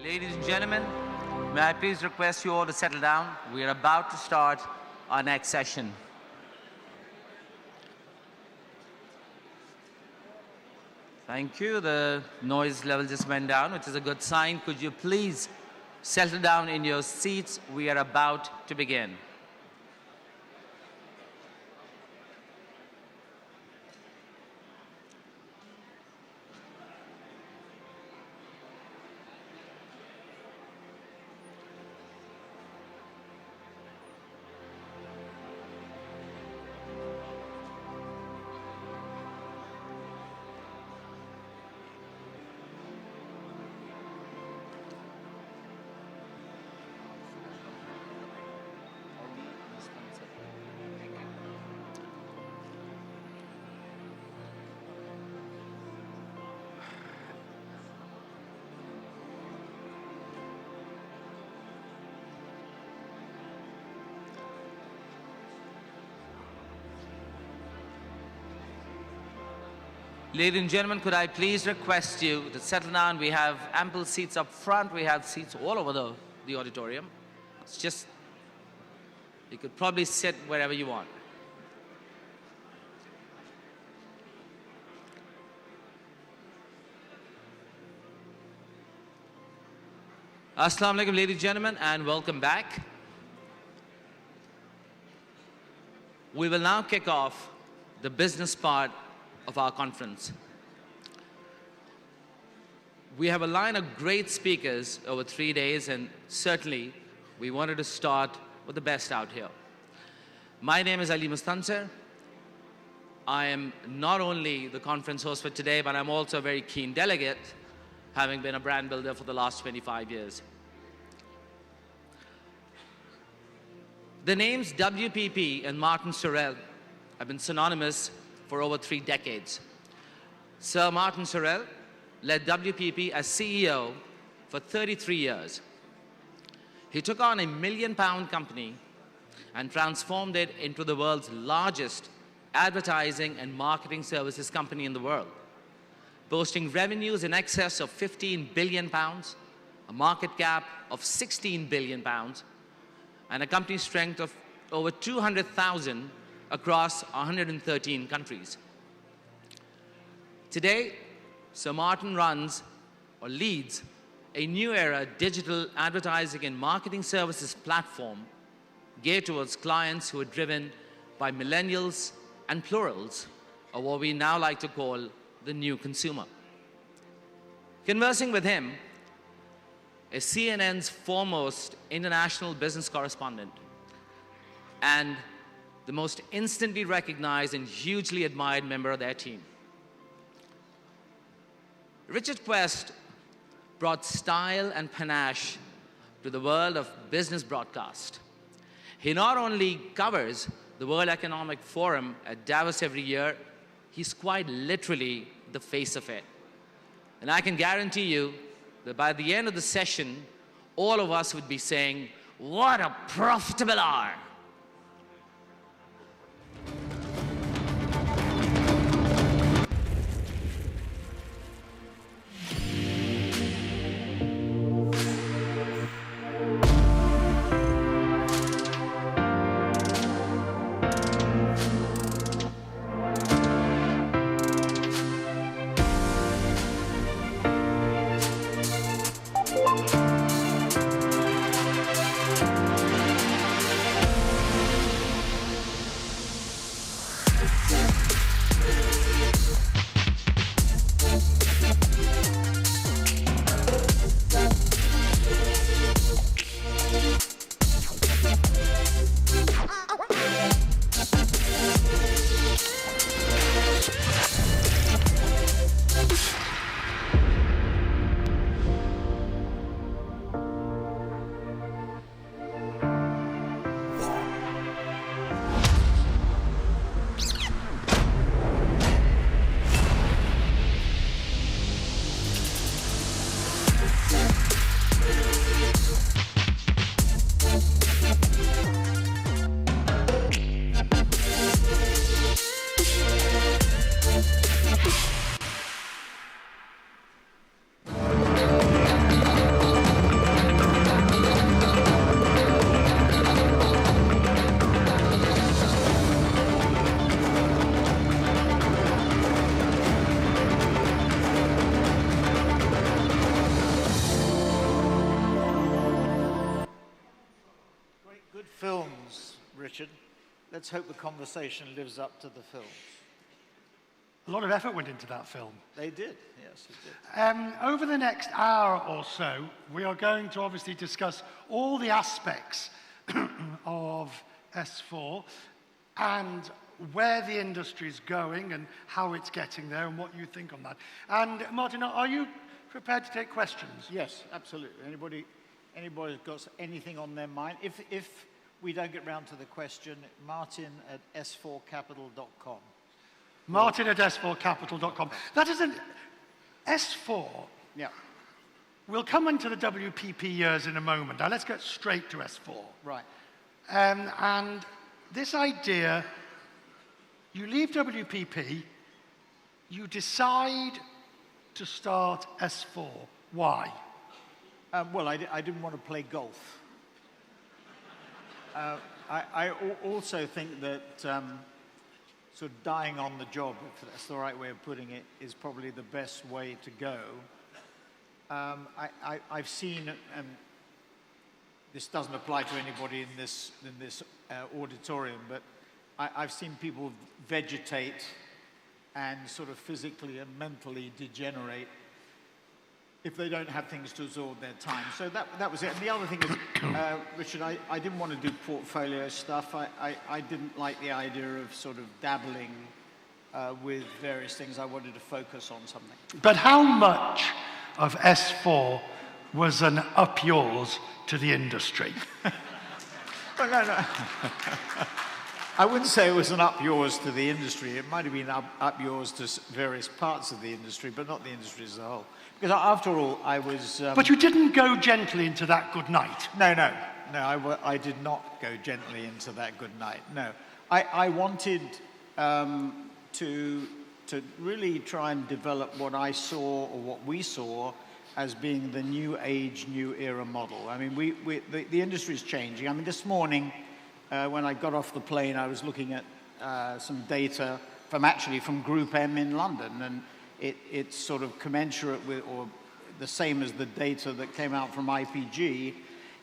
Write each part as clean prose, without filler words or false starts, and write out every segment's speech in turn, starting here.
Ladies and gentlemen, may I please request you all to settle down? We are about to start our next session. Thank you. The noise level just went down, which is a good sign. Could you please settle down in your seats? We are about to begin. Ladies and gentlemen, could I please request you to settle down? We have ample seats up front. We have seats all over the auditorium. It's just, you could probably sit wherever you want. Assalamu alaikum, ladies and gentlemen, and welcome back. We will now kick off the business part of our conference. We have a line of great speakers over 3 days, and certainly we wanted to start with the best out here. My name is Ali Mustansir. I am not only the conference host for today, but I'm also a very keen delegate, having been a brand builder for the last 25 years. The names WPP and Martin Sorrell have been synonymous for over 3 decades. Sir Martin Sorrell led WPP as CEO for 33 years. He took on a £1 million company and transformed it into the world's largest advertising and marketing services company in the world, boasting revenues in excess of £15 billion, a market cap of £16 billion, and a company strength of over 200,000 across 113 countries. Today, Sir Martin runs or leads a new era digital advertising and marketing services platform geared towards clients who are driven by millennials and plurals, or what we now like to call the new consumer. Conversing with him is CNN's foremost international business correspondent and the most instantly recognized and hugely admired member of their team. Richard Quest brought style and panache to the world of business broadcast. He not only covers the World Economic Forum at Davos every year, he's quite literally the face of it. And I can guarantee you that by the end of the session, all of us would be saying, "What a profitable hour!" Films, Richard. Let's hope the conversation lives up to the films. A lot of effort went into that film. They did, yes, it did. Over the next hour or so, we are going to obviously discuss all the aspects of S4 and where the industry is going and how it's getting there and what you think on that. And Martin, are you prepared to take questions? Yes, absolutely. Anybody got anything on their mind? If we don't get round to the question, martin@s4capital.com. Martin@s4capital.com. That is an S4. Yeah. We'll come into the WPP years in a moment. Now let's get straight to S4. Right. And this idea, you leave WPP, you decide to start S4. Why? Well, I didn't want to play golf. I also think that sort of dying on the job, if that's the right way of putting it, is probably the best way to go. I've seen, and this doesn't apply to anybody in this auditorium, but I've seen people vegetate and sort of physically and mentally degenerate if they don't have things to absorb their time. So that was it. And the other thing is, Richard, I didn't want to do portfolio stuff. I didn't like the idea of sort of dabbling with various things. I wanted to focus on something. But how much of S4 was an up yours to the industry? Well, no. I wouldn't say it was an up yours to the industry. It might have been up yours to various parts of the industry, but not the industry as a whole. Because after all, I was... But you didn't go gently into that good night. No, I did not go gently into that good night, no. I wanted to really try and develop what I saw, or what we saw, as being the new age, new era model. I mean, the industry is changing. I mean, this morning, when I got off the plane, I was looking at some data from GroupM in London, and it's sort of commensurate with, or the same as the data that came out from IPG.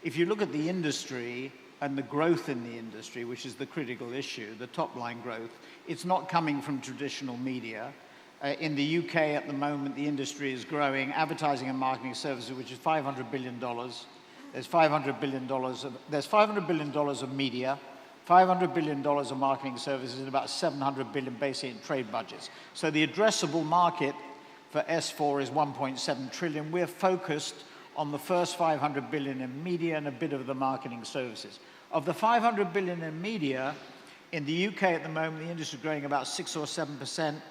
If you look at the industry and the growth in the industry, which is the critical issue, the top line growth, it's not coming from traditional media. In the UK at the moment, the industry is growing, advertising and marketing services, which is $500 billion. There's $500 billion of media, $500 billion of marketing services, and about $700 billion basically in trade budgets. So the addressable market for S4 is 1.7 trillion. We're focused on the first 500 billion in media and a bit of the marketing services. Of the 500 billion in media, in the UK at the moment, the industry is growing about 6 or 7%.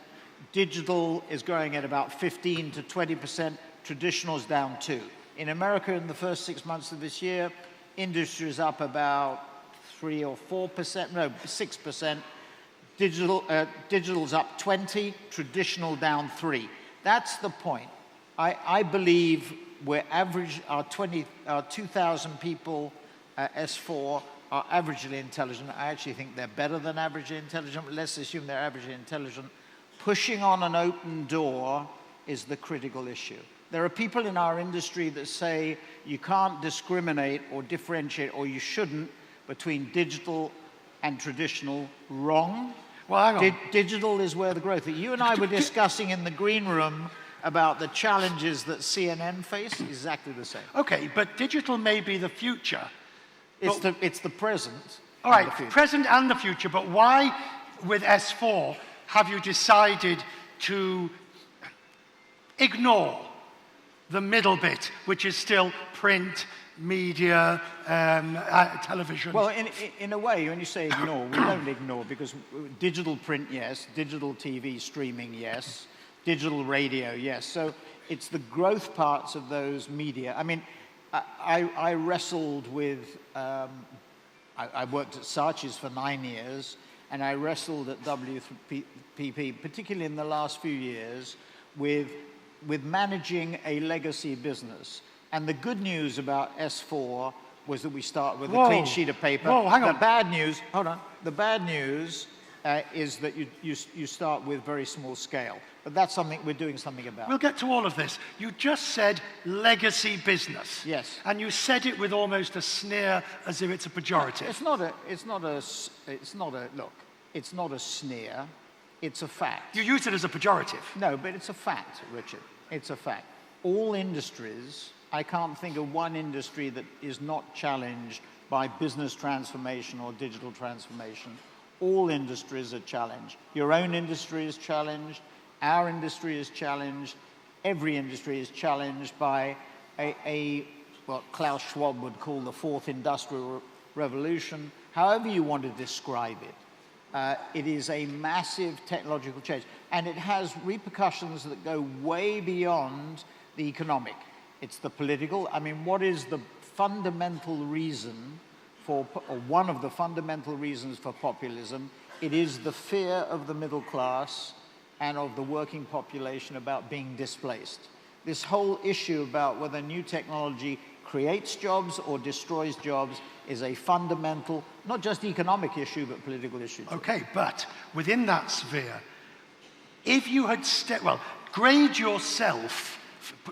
Digital is growing at about 15 to 20%. Traditional is down 2%. In America, in the first 6 months of this year, industry is up about 3 or 4%, no, 6%. Digital's up 20, traditional down 3. That's the point. I believe we're average, our 2,000 people at S4 are averagely intelligent. I actually think they're better than averagely intelligent, but let's assume they're averagely intelligent. Pushing on an open door is the critical issue. There are people in our industry that say you can't discriminate or differentiate, or you shouldn't, between digital and traditional. Wrong. Well, hang on. Digital is where the growth is. You and I were discussing in the green room about the challenges that CNN face. Exactly the same. Okay, but digital may be the future. It's the present. All right, present and the future, but why, with S4, have you decided to ignore the middle bit, which is still print, media, television? Well, in a way, when you say ignore, we don't ignore, because digital print, yes, digital TV streaming, yes, digital radio, yes. So it's the growth parts of those media. I mean, I wrestled with, I worked at Saatchi's for 9 years, and I wrestled at WPP, particularly in the last few years, with managing a legacy business. And the good news about S4 was that we start with a clean sheet of paper. Whoa, hang on. The bad news, hold on. The bad news is that you start with very small scale. But that's something we're doing something about. We'll get to all of this. You just said legacy business. Yes. And you said it with almost a sneer, as if it's a pejorative. It's not a sneer. It's a fact. You use it as a pejorative. No, but it's a fact, Richard. It's a fact. All industries, I can't think of one industry that is not challenged by business transformation or digital transformation. All industries are challenged. Your own industry is challenged. Our industry is challenged. Every industry is challenged by what Klaus Schwab would call the fourth industrial revolution. However you want to describe it, it is a massive technological change. And it has repercussions that go way beyond the economic. It's the political. I mean, what is the fundamental reason for, or one of the fundamental reasons for populism? It is the fear of the middle class and of the working population about being displaced. This whole issue about whether new technology creates jobs or destroys jobs is a fundamental, not just economic issue, but political issue too. Okay, but within that sphere, if you had grade yourself,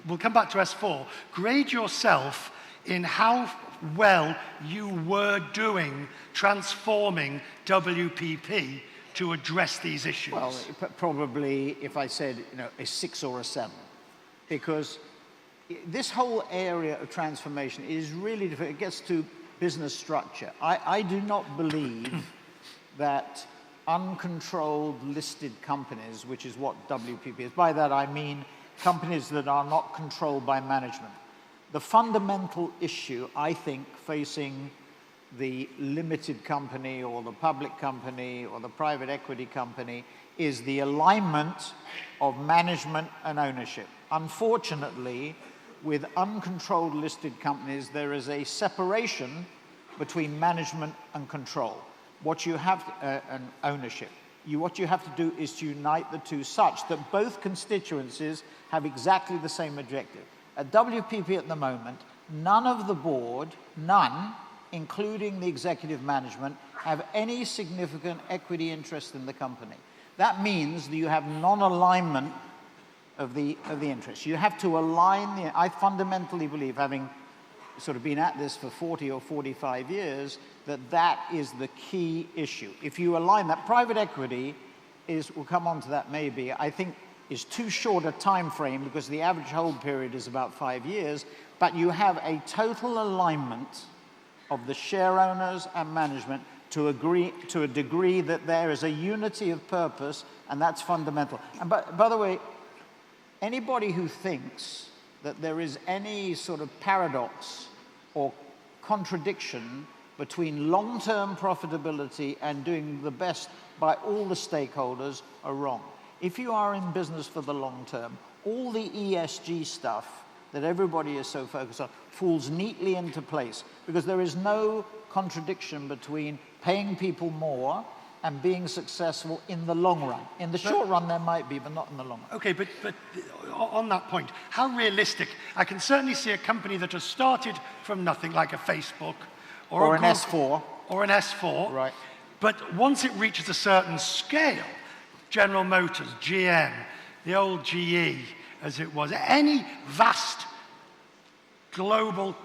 we'll come back to S4, grade yourself in how well you were doing transforming WPP to address these issues. Well, probably if I said, a 6 or a 7, because this whole area of transformation is really difficult. It gets to business structure. I do not believe that uncontrolled listed companies, which is what WPP is, by that I mean companies that are not controlled by management. The fundamental issue, I think, facing the limited company or the public company or the private equity company is the alignment of management and ownership. Unfortunately, with uncontrolled listed companies, there is a separation between management and control. What you have and ownership. What you have to do is to unite the two such that both constituencies have exactly the same objective. At WPP at the moment, none of the board, none, including the executive management, have any significant equity interest in the company. That means that you have non-alignment of the interests. You have to align I fundamentally believe, having sort of been at this for 40 or 45 years, that is the key issue. If you align that, private equity we'll come on to that maybe, I think is too short a time frame because the average hold period is about 5 years, but you have a total alignment of the share owners and management to agree to a degree that there is a unity of purpose, and that's fundamental. And by the way, anybody who thinks that there is any sort of paradox or contradiction between long-term profitability and doing the best by all the stakeholders are wrong. If you are in business for the long term, all the ESG stuff that everybody is so focused on falls neatly into place because there is no contradiction between paying people more and being successful in the long run. In the short run, there might be, but not in the long run. Okay, but on that point, how realistic? I can certainly see a company that has started from nothing, like a Facebook, or an S4. Or an S4. Right. But once it reaches a certain scale, General Motors, GM, the old GE, as it was, any vast global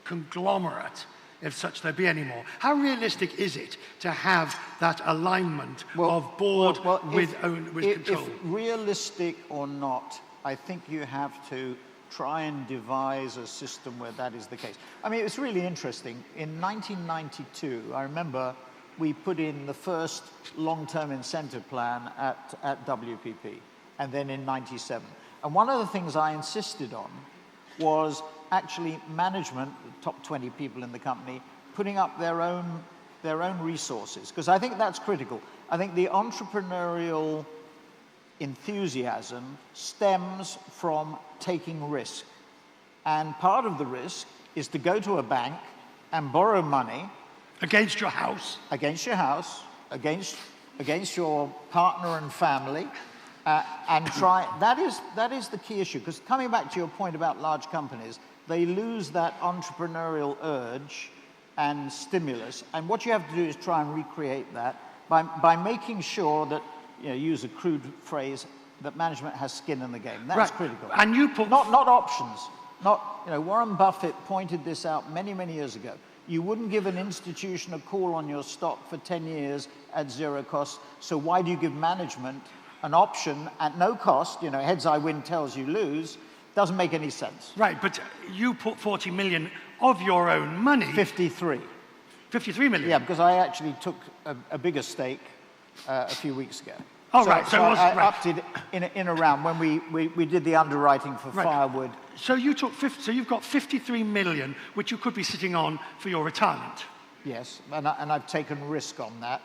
conglomerate, if such there be anymore, how realistic is it to have that alignment of board with control? If realistic or not, I think you have to try and devise a system where that is the case. I mean, it's really interesting. In 1992, I remember we put in the first long-term incentive plan at WPP, and then in 97. And one of the things I insisted on was actually management, the top 20 people in the company, putting up their own resources, because I think that's critical. I think the entrepreneurial enthusiasm stems from taking risk. And part of the risk is to go to a bank and borrow money. Against your house. Against your house, against your partner and family, and try. That is the key issue, because coming back to your point about large companies, they lose that entrepreneurial urge and stimulus, and what you have to do is try and recreate that by making sure that, use a crude phrase, that management has skin in the game. That's critical. And you put... Not options. Warren Buffett pointed this out many, many years ago. You wouldn't give an institution a call on your stock for 10 years at zero cost, so why do you give management an option at no cost? Heads I win, tails you lose. Doesn't make any sense. Right, but you put 40 million of your own money. 53. 53 million? Yeah, because I actually took a bigger stake a few weeks ago. Oh, right. So I upped it in a round when we did the underwriting for firewood. So you've got 53 million, which you could be sitting on for your retirement. Yes, and I've taken risk on that.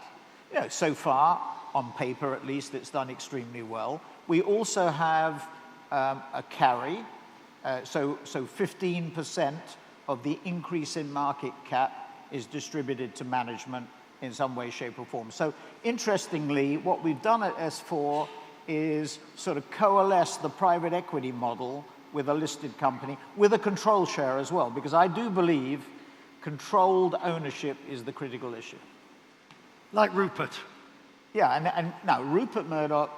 So far, on paper at least, it's done extremely well. We also have a carry, so 15% of the increase in market cap is distributed to management in some way, shape, or form. So interestingly, what we've done at S4 is sort of coalesce the private equity model with a listed company, with a control share as well, because I do believe controlled ownership is the critical issue. Like Rupert. Yeah, and now Rupert Murdoch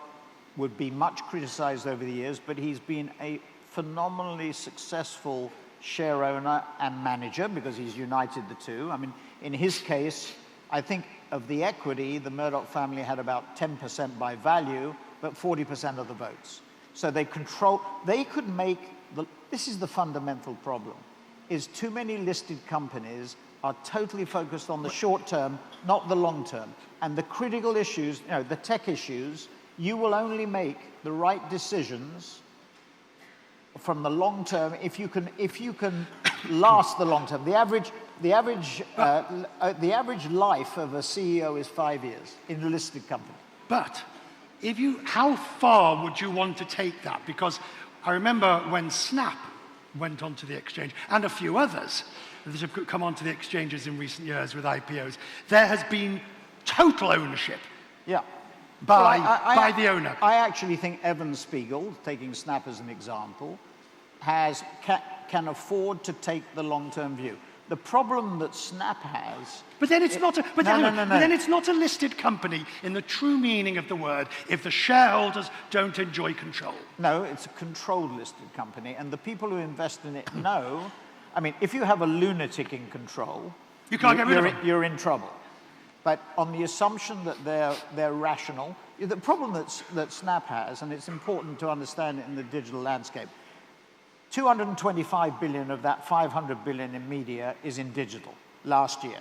would be much criticized over the years, but he's been a phenomenally successful share owner and manager because he's united the two. I mean, in his case, I think of the equity, the Murdoch family had about 10% by value, but 40% of the votes. So they could make, this is the fundamental problem, is too many listed companies are totally focused on the short term, not the long term. And the critical issues, the tech issues, you will only make the right decisions from the long term if you can last the long term. The average life of a CEO is 5 years in a listed company. But how far would you want to take that? Because I remember when Snap went onto the exchange, and a few others that have come onto the exchanges in recent years with IPOs, there has been total ownership. Yeah. By the owner. I actually think Evan Spiegel, taking Snap as an example, can afford to take the long-term view. The problem that Snap has... But then it's not a... But no. then it's not a listed company in the true meaning of the word if the shareholders don't enjoy control. No, it's a controlled listed company, and the people who invest in it know... I mean, if you have a lunatic in control... You can't get rid of them. You're in trouble. But on the assumption that they're rational... The problem that Snap has, and it's important to understand it in the digital landscape, 225 billion of that 500 billion in media is in digital last year.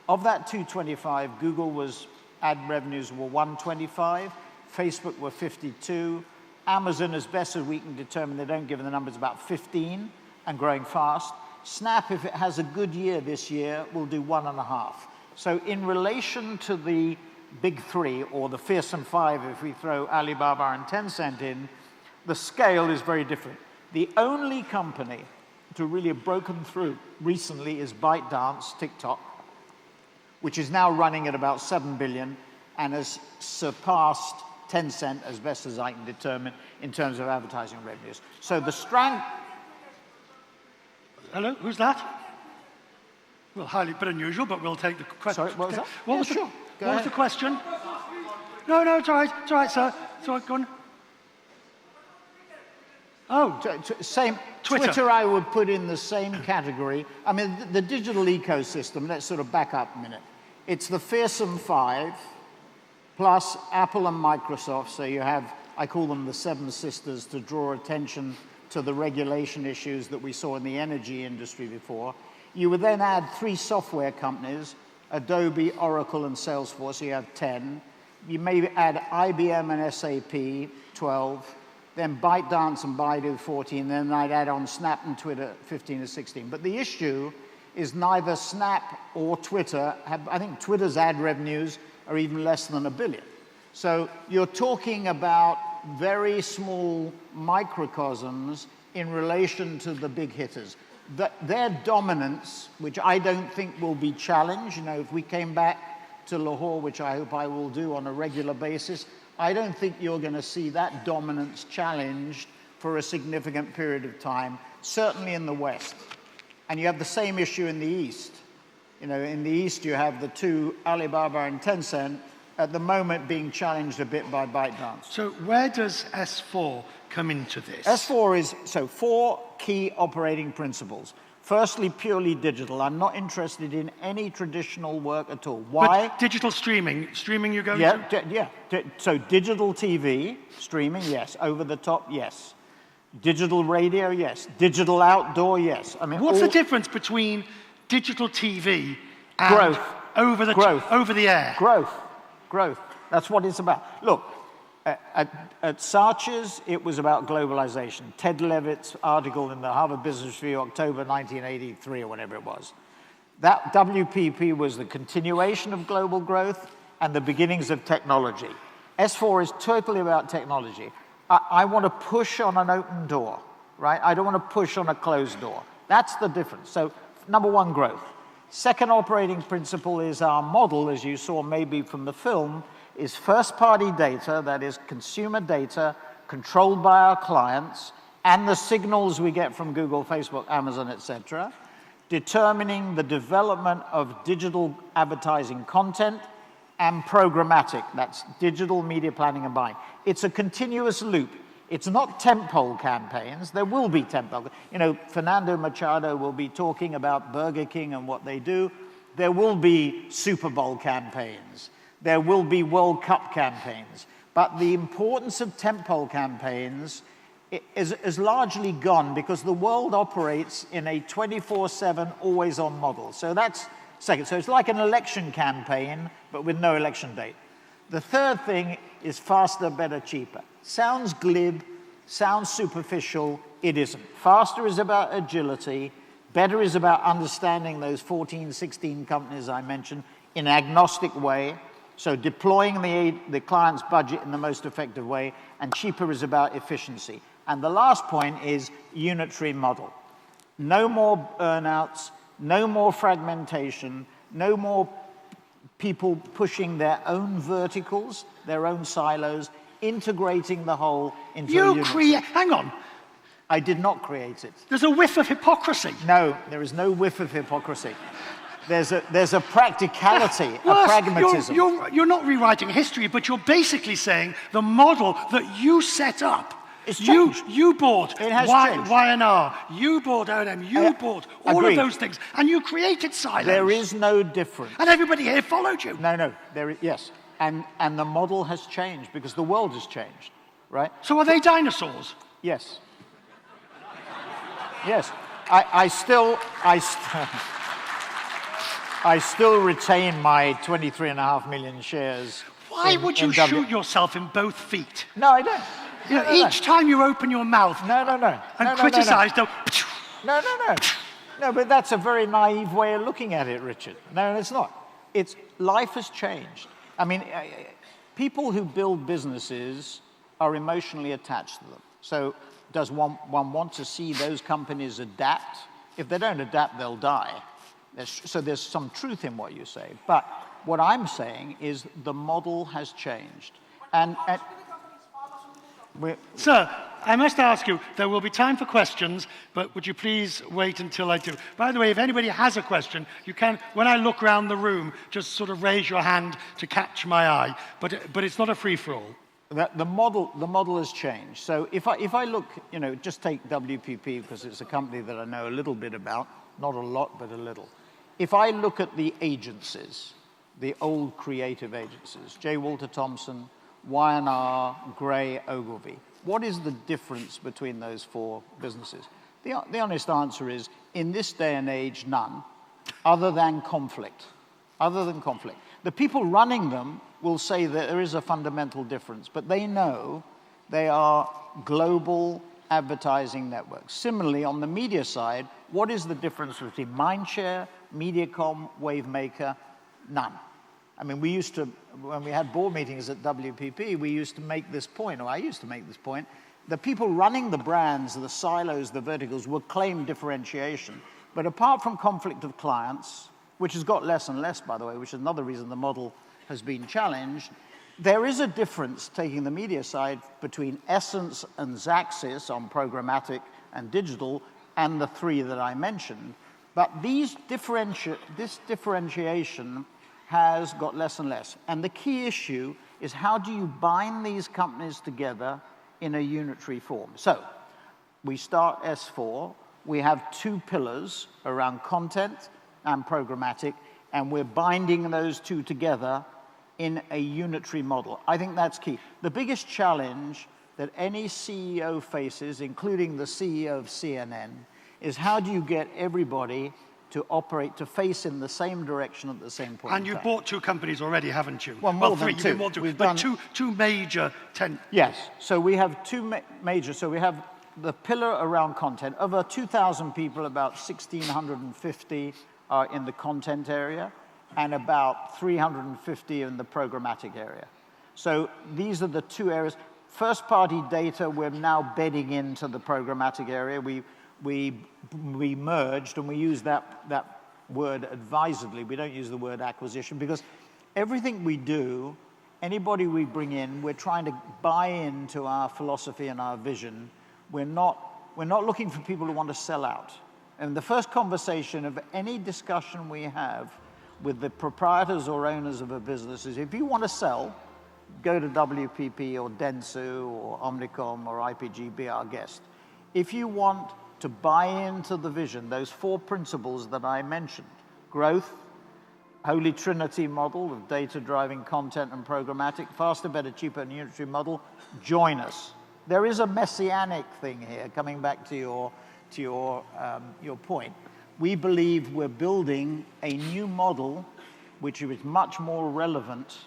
Of that 225, Google's ad revenues were 125, Facebook were 52, Amazon, as best as we can determine, they don't give the numbers, about 15 and growing fast. Snap, if it has a good year this year, will do 1.5. So in relation to the big three, or the fearsome five if we throw Alibaba and Tencent in, the scale is very different. The only company to really have broken through recently is ByteDance, TikTok, which is now running at about 7 billion and has surpassed Tencent, as best as I can determine, in terms of advertising revenues. So the strength... Hello, who's that? Well, highly bit unusual, but we'll take the question. Sorry, what was that? What was the question? No, it's all right, sir. It's all right, go on. Oh, same. Twitter I would put in the same category. I mean, the digital ecosystem, let's sort of back up a minute. It's the fearsome five, plus Apple and Microsoft, so you have, I call them the seven sisters, to draw attention to the regulation issues that we saw in the energy industry before. You would then add 3 software companies, Adobe, Oracle, and Salesforce, so you have 10. You may add IBM and SAP, 12. Then ByteDance and Baidu, 14, then I'd add on Snap and Twitter, 15 or 16. But the issue is neither Snap or Twitter have, I think Twitter's ad revenues are even less than $1 billion. So you're talking about very small microcosms in relation to the big hitters. Their dominance, which I don't think will be challenged, if we came back to Lahore, which I hope I will do on a regular basis, I don't think you're going to see that dominance challenged for a significant period of time, certainly in the West. And you have the same issue in the East. In the East, you have the 2, Alibaba and Tencent, at the moment being challenged a bit by ByteDance. So where does S4 come into this? S4 is, so 4 key operating principles. Firstly, purely digital. I'm not interested in any traditional work at all. Why? But digital streaming you're going to? So digital TV, streaming, yes. Over the top, yes. Digital radio, yes. Digital outdoor, yes. I mean, What's the difference between digital TV and growth. over the air? Growth. That's what it's about. Look, at Saatchi's, it was about globalization. Ted Levitt's article in the Harvard Business Review, October 1983 or whatever it was. That WPP was the continuation of global growth and the beginnings of technology. S4 is totally about technology. I want to push on an open door, right? I don't want to push on a closed door. That's the difference. So, number 1, growth. Second operating principle is our model, as you saw maybe from the film, is first-party data, that is consumer data, controlled by our clients, and the signals we get from Google, Facebook, Amazon, etc., determining the development of digital advertising content and programmatic, that's digital media planning and buying. It's a continuous loop. It's not tentpole campaigns. There will be tentpole. You know, Fernando Machado will be talking about Burger King and what they do. There will be Super Bowl campaigns. There will be World Cup campaigns. But the importance of tentpole campaigns is largely gone because the world operates in a 24/7, always-on model. So that's second. So it's like an election campaign, but with no election date. The third thing is faster, better, cheaper. Sounds glib, sounds superficial, it isn't. Faster is about agility, better is about understanding those 14, 16 companies I mentioned in an agnostic way, so deploying the client's budget in the most effective way, and cheaper is about efficiency. And the last point is unitary model. No more earnouts, no more fragmentation, no more people pushing their own verticals, their own silos, integrating the whole into a unit. Hang on. I did not create it. There's a whiff of hypocrisy. No, there is no whiff of hypocrisy. There's a practicality, a pragmatism. You're not rewriting history, but you're basically saying the model that you set up. It's changed. You bought it has changed. Y&R, you bought O&M, you bought all agreed. of those things, and you created silos. There is no difference. And everybody here followed you. No, yes. And the model has changed because the world has changed, right? So are they dinosaurs? Yes. Yes. I still retain my 23.5 million shares. Why would you shoot yourself in both feet? No, I don't. You know, each time you open your mouth and criticize, No, but that's a very naive way of looking at it, Richard. No, it's not. Life has changed. I mean, people who build businesses are emotionally attached to them. So does one want to see those companies adapt? If they don't adapt, they'll die. So there's some truth in what you say. But what I'm saying is the model has changed. Sir, I must ask you, there will be time for questions, but would you please wait until I do? By the way, if anybody has a question, you can, when I look around the room, just sort of raise your hand to catch my eye. But it's not a free-for-all. The model has changed. So if I look, you know, just take WPP because it's a company that I know a little bit about, not a lot, but a little. If I look at the agencies, the old creative agencies, J. Walter Thompson, Y&R, Gray, Ogilvy. What is the difference between those 4 businesses? The honest answer is, in this day and age, none, other than conflict. The people running them will say that there is a fundamental difference, but they know they are global advertising networks. Similarly, on the media side, what is the difference between Mindshare, Mediacom, Wavemaker? None. I mean, we used to, when we had board meetings at WPP, we used to make this point, or I used to make this point, the people running the brands, the silos, the verticals, will claim differentiation. But apart from conflict of clients, which has got less and less, by the way, which is another reason the model has been challenged, there is a difference, taking the media side, between Essence and Xaxis on programmatic and digital, and the 3 that I mentioned. But this differentiation has got less and less. And the key issue is how do you bind these companies together in a unitary form? So we start S4. We have two pillars around content and programmatic, and we're binding those two together in a unitary model. I think that's key. The biggest challenge that any CEO faces, including the CEO of CNN, is how do you get everybody to operate, to face in the same direction at the same point. And you've bought two companies already, haven't you? Well, more than three. two. You've been more than two. We've But done two major Yes. So we have two major. So we have the pillar around content. Of our 2,000 people, about 1,650 are in the content area, and about 350 in the programmatic area. So these are the two areas. First-party data, we're now bedding into the programmatic area. We merged, and we use that word advisedly. We don't use the word acquisition, because everything we do, anybody we bring in, we're trying to buy into our philosophy and our vision. We're not looking for people who want to sell out. And the first conversation of any discussion we have with the proprietors or owners of a business is, if you want to sell, go to WPP or Dentsu or Omnicom or IPG, be our guest. If you want to buy into the vision, those four principles that I mentioned, growth, Holy Trinity model of data driving content and programmatic, faster, better, cheaper, and unitary model, join us. There is a messianic thing here, coming back to your point. We believe we're building a new model which is much more relevant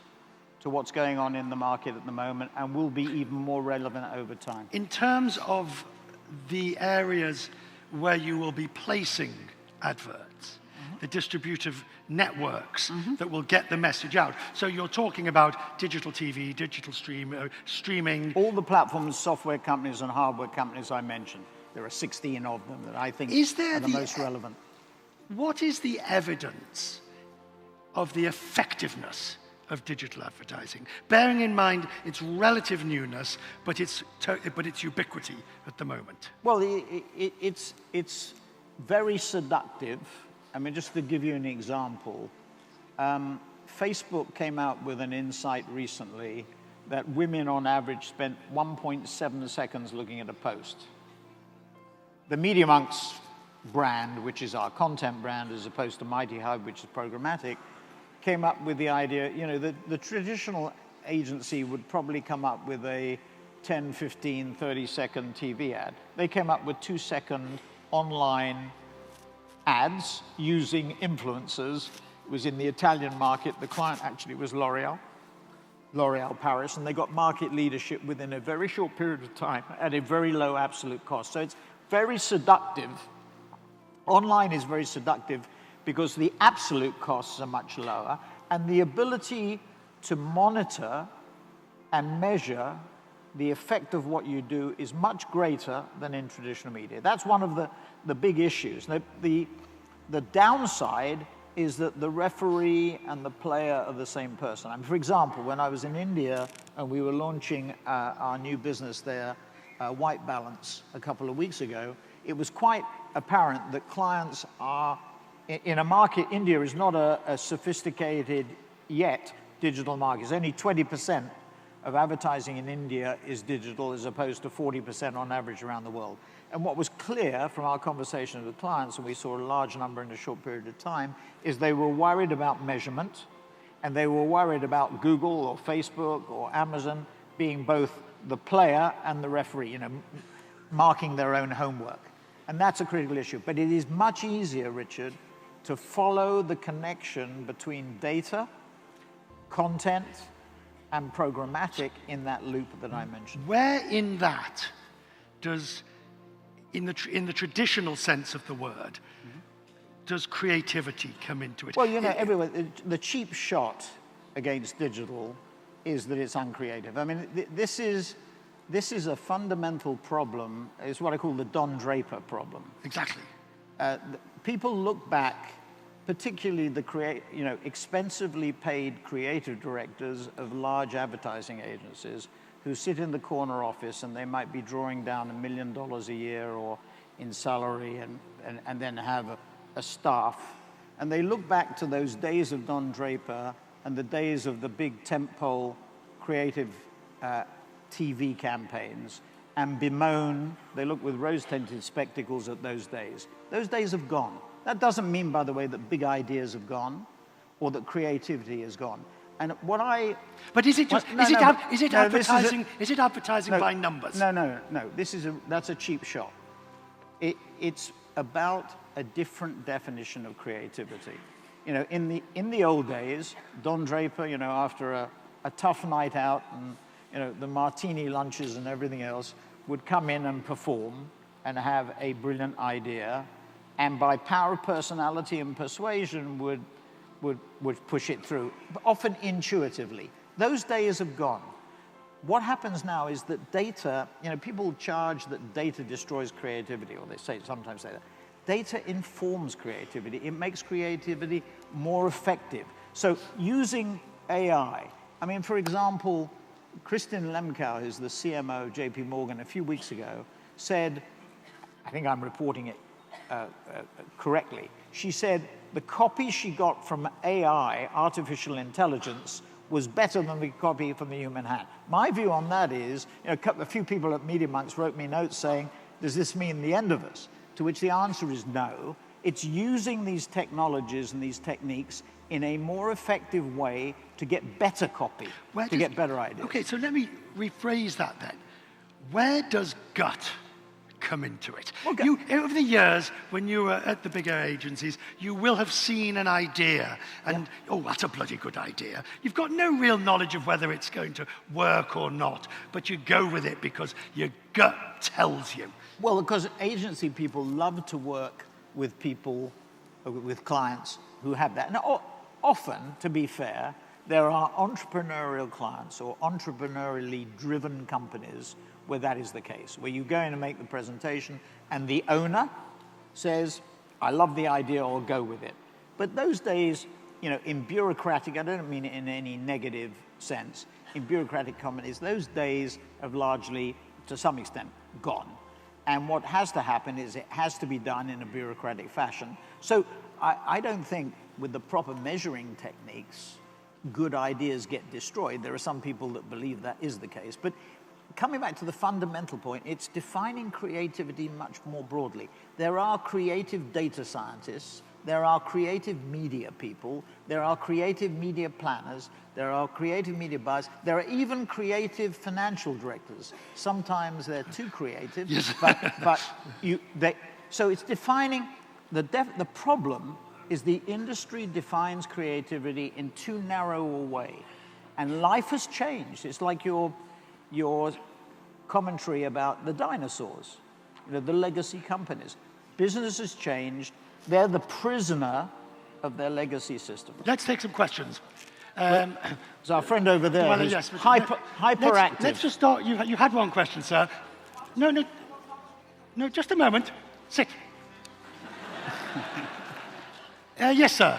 to what's going on in the market at the moment and will be even more relevant over time. In terms of the areas where you will be placing adverts, the distributive networks that will get the message out. So you're talking about digital TV, digital streaming. All the platforms, software companies and hardware companies I mentioned, there are 16 of them that I think are the most relevant. What is the evidence of the effectiveness of digital advertising, bearing in mind its relative newness, but its ubiquity at the moment? Well, it's very seductive. I mean, just to give you an example, Facebook came out with an insight recently that women on average spent 1.7 seconds looking at a post. The Media Monks brand, which is our content brand, as opposed to Mighty Hive, which is programmatic, came up with the idea, you know, the traditional agency would probably come up with a 10, 15, 30-second TV ad. They came up with 2-second online ads using influencers. It was in the Italian market. The client actually was L'Oreal Paris, and they got market leadership within a very short period of time at a very low absolute cost. So it's very seductive. Online is very seductive because the absolute costs are much lower, and the ability to monitor and measure the effect of what you do is much greater than in traditional media. That's one of the big issues. The downside is that the referee and the player are the same person. I mean, for example, when I was in India and we were launching our new business there, White Balance, a couple of weeks ago, it was quite apparent that clients are, in a market, India is not a sophisticated yet digital market. It's only 20% of advertising in India is digital as opposed to 40% on average around the world. And what was clear from our conversations with clients, and we saw a large number in a short period of time, is they were worried about measurement, and they were worried about Google or Facebook or Amazon being both the player and the referee, you know, marking their own homework. And that's a critical issue. But it is much easier, Richard, to follow the connection between data, content, and programmatic in that loop that I mentioned. Where in that does, in the traditional sense of the word, does creativity come into it? Well, you know, everywhere, the cheap shot against digital is that it's uncreative. I mean, this is a fundamental problem. It's what I call the Don Draper problem. Exactly. People look back, particularly the expensively paid creative directors of large advertising agencies who sit in the corner office and they might be drawing down $1 million a year or in salary and then have a staff and they look back to those days of Don Draper and the days of the big tentpole creative TV campaigns and bemoan, they look with rose-tinted spectacles at those days. Those days have gone. That doesn't mean, by the way, that big ideas have gone or that creativity has gone. And what I... But is it just, is it advertising by numbers? No. That's a cheap shot. It's about a different definition of creativity. You know, in the old days, Don Draper, you know, after a tough night out and, you know, the martini lunches and everything else, would come in and perform and have a brilliant idea, and by power of personality and persuasion would push it through, often intuitively. Those days have gone. What happens now is that data, you know, people charge that data destroys creativity, or they sometimes say that. Data informs creativity. It makes creativity more effective. So using AI, I mean, for example, Kristin Lemkau, who's the CMO of JP Morgan, a few weeks ago, said, I think I'm reporting it correctly, she said the copy she got from AI, artificial intelligence, was better than the copy from the human hand. My view on that is, you know, a few people at Media Monks wrote me notes saying, does this mean the end of us? To which the answer is no. It's using these technologies and these techniques in a more effective way to get better copy, to get better ideas. Okay, so let me rephrase that then. Where does gut come into it? Okay. Over the years, when you were at the bigger agencies, you will have seen an idea, and, oh, that's a bloody good idea. You've got no real knowledge of whether it's going to work or not, but you go with it because your gut tells you. Well, because agency people love to work with people, with clients who have that. Now, often, to be fair, there are entrepreneurial clients or entrepreneurially driven companies where that is the case, where you go in and make the presentation and the owner says, I love the idea, I'll go with it. But those days, you know, in bureaucratic, I don't mean it in any negative sense, in bureaucratic companies, those days have largely, to some extent, gone. And what has to happen is it has to be done in a bureaucratic fashion. So I don't think with the proper measuring techniques, good ideas get destroyed. There are some people that believe that is the case. But coming back to the fundamental point, it's defining creativity much more broadly. There are creative data scientists, there are creative media people, there are creative media planners, there are creative media buyers, there are even creative financial directors. Sometimes they're too creative, yes. so it's defining, the problem is the industry defines creativity in too narrow a way. And life has changed. It's like your commentary about the dinosaurs, you know, the legacy companies. Business has changed. They're the prisoner of their legacy system. Let's take some questions. So our friend over there is yes, hyperactive. Let's just start. You had one question, sir. No, just a moment. Sit. Yes, sir.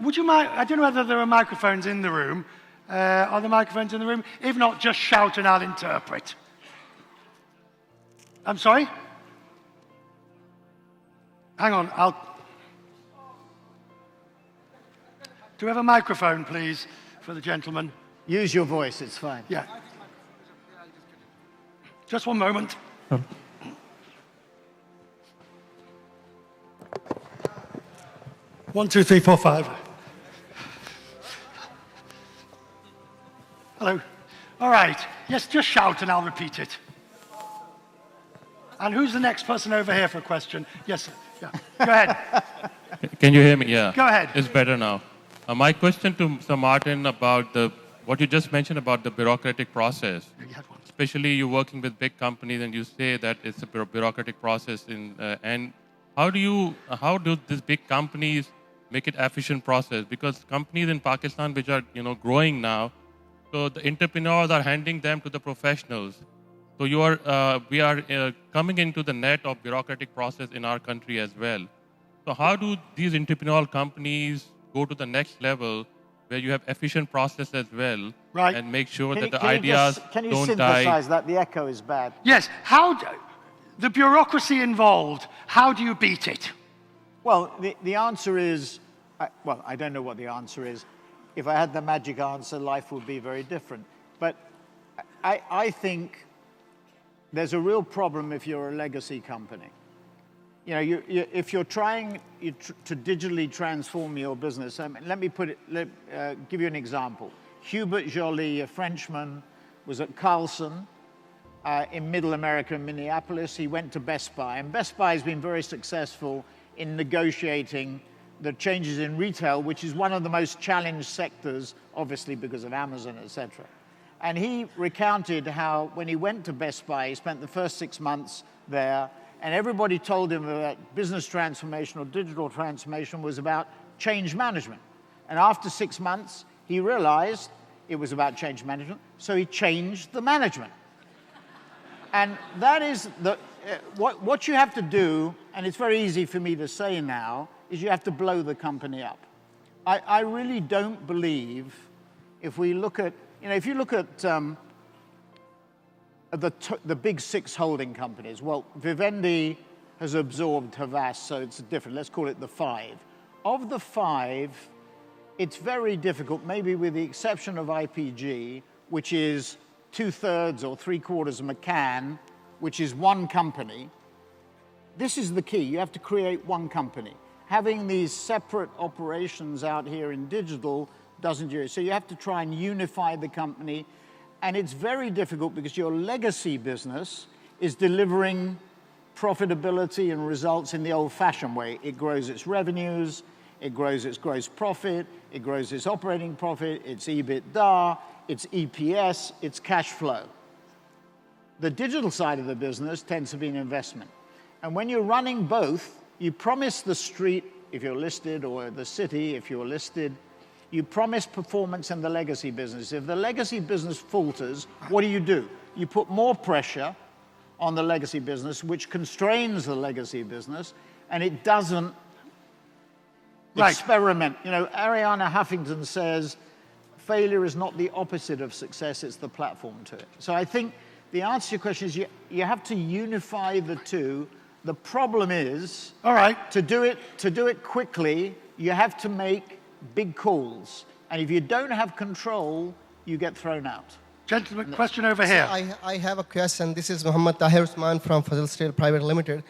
Would you mind? I don't know whether there are microphones in the room. Are there microphones in the room? If not, just shout and I'll interpret. I'm sorry? Hang on, Do we have a microphone, please, for the gentleman? Use your voice, it's fine. Yeah. Just one moment. Oh. 1, 2, 3, 4, 5. Hello. All right. Yes, just shout and I'll repeat it. And who's the next person over here for a question? Yes, sir. Yeah. Go ahead. Can you hear me? Yeah. Go ahead. It's better now. My question to Sir Martin about what you just mentioned about the bureaucratic process. You had one. Especially you're working with big companies and you say that it's a bureaucratic process. And how do these big companies make it efficient process? Because companies in Pakistan which are growing now, so the entrepreneurs are handing them to the professionals. So we are coming into the net of bureaucratic process in our country as well. So how do these entrepreneurial companies go to the next level where you have efficient process as well, right, and make sure that the ideas don't die? Can you synthesize that? The echo is bad. Yes. The bureaucracy involved, how do you beat it? Well, the answer is, well, I don't know what the answer is. If I had the magic answer, life would be very different. But I think there's a real problem if you're a legacy company. You know, if you're trying to digitally transform your business, let me give you an example. Hubert Joly, a Frenchman, was at Carlson in Middle America, in Minneapolis. He went to Best Buy, and Best Buy has been very successful in negotiating the changes in retail, which is one of the most challenged sectors, obviously because of Amazon, etc. And he recounted how when he went to Best Buy, he spent the first 6 months there, and everybody told him that business transformation or digital transformation was about change management. And after 6 months, he realized it was about change management, so he changed the management. And that is what you have to do, and it's very easy for me to say now, is you have to blow the company up. I really don't believe, if we look at, you know, if you look at the big 6 holding companies, well, Vivendi has absorbed Havas, so it's different. Let's call it the 5. Of the 5, it's very difficult, maybe with the exception of IPG, which is 2/3 or 3/4 of McCann, which is one company. This is the key. You have to create one company. Having these separate operations out here in digital doesn't do it. So you have to try and unify the company. And it's very difficult because your legacy business is delivering profitability and results in the old-fashioned way. It grows its revenues, it grows its gross profit, it grows its operating profit, its EBITDA, its EPS, its cash flow. The digital side of the business tends to be an investment. And when you're running both, you promise the street, if you're listed, or the city, if you're listed, you promise performance in the legacy business. If the legacy business falters, what do? You put more pressure on the legacy business, which constrains the legacy business, and it doesn't experiment. You know, Arianna Huffington says, failure is not the opposite of success, it's the platform to it. So I think the answer to your question is you have to unify the two. The problem is, to do it quickly, you have to make big calls. And if you don't have control, you get thrown out. Gentleman, question over here. I have a question. This is Muhammad Tahir Usman from Fazal Steel Private Limited.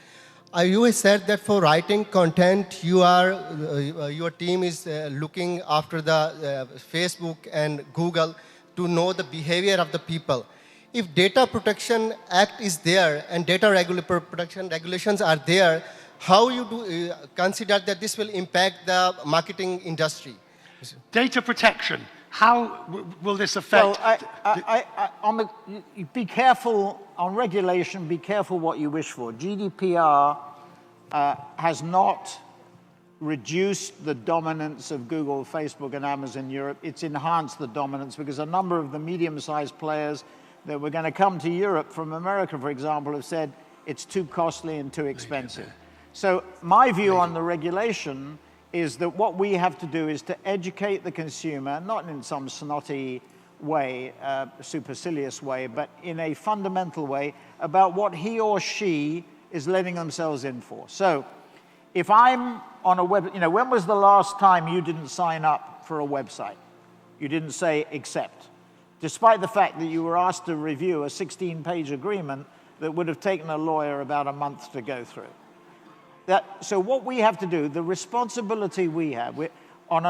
You said that for writing content, your team is looking after the Facebook and Google to know the behavior of the people. If Data Protection Act is there and data protection regulations are there, how you do consider that this will impact the marketing industry? Data protection. How will this affect? Well, be careful on regulation. Be careful what you wish for. GDPR has not reduced the dominance of Google, Facebook, and Amazon in Europe. It's enhanced the dominance because a number of the medium-sized players that were going to come to Europe from America, for example, have said it's too costly and too expensive. So my view on the regulation is that what we have to do is to educate the consumer, not in some snotty way, supercilious way, but in a fundamental way about what he or she is letting themselves in for. So if I'm on a web, you know, when was the last time you didn't sign up for a website? You didn't say accept, despite the fact that you were asked to review a 16-page agreement that would have taken a lawyer about a month to go through. So what we have to do, the responsibility we have, in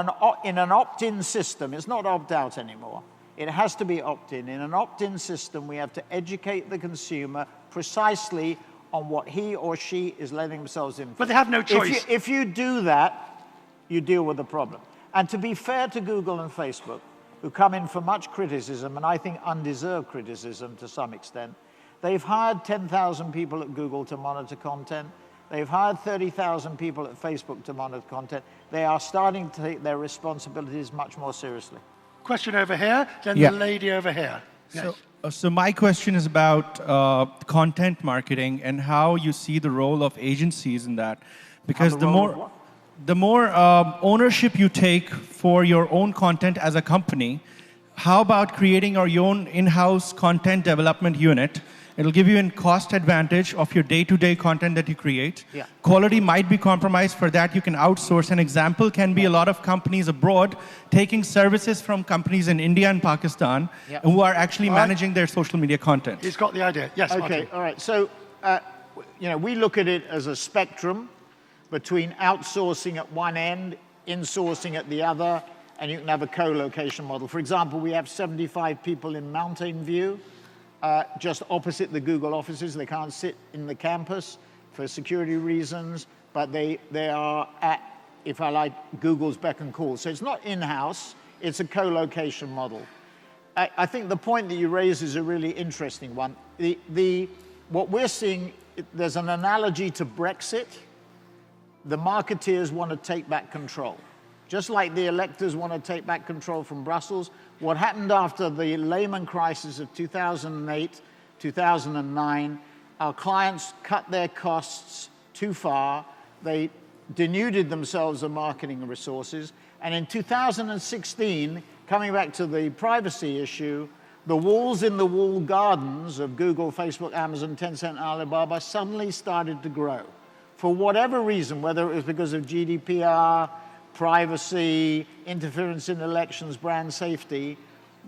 an opt-in system, it's not opt-out anymore. It has to be opt-in. In an opt-in system, we have to educate the consumer precisely on what he or she is letting themselves in for. But they have no choice. If you do that, you deal with the problem. And to be fair to Google and Facebook, who come in for much criticism, and I think undeserved criticism to some extent, they've hired 10,000 people at Google to monitor content. They've hired 30,000 people at Facebook to monitor content. They are starting to take their responsibilities much more seriously. Question over here, then the lady over here. Yes. So my question is about content marketing and how you see the role of agencies in that. Because the more ownership you take for your own content as a company, how about creating your own in-house content development unit It'll give you a cost advantage of your day-to-day content that you create. Yeah. Quality might be compromised. For that, you can outsource. An example can be a lot of companies abroad taking services from companies in India and Pakistan who are actually managing their social media content. He's got the idea. Yes, Okay, Martin. all right. So, we look at it as a spectrum between outsourcing at one end, insourcing at the other, and you can have a co-location model. For example, we have 75 people in Mountain View, just opposite the Google offices. They can't sit in the campus for security reasons, but they are at, if I like, Google's beck and call. So it's not in-house, it's a co-location model. I think the point that you raise is a really interesting one. What we're seeing, there's an analogy to Brexit. The marketeers want to take back control. Just like the electors want to take back control from Brussels, what happened after the Lehman crisis of 2008, 2009, our clients cut their costs too far. They denuded themselves of marketing resources. And in 2016, coming back to the privacy issue, the walls in the walled gardens of Google, Facebook, Amazon, Tencent, and Alibaba suddenly started to grow. For whatever reason, whether it was because of GDPR, privacy, interference in elections, brand safety,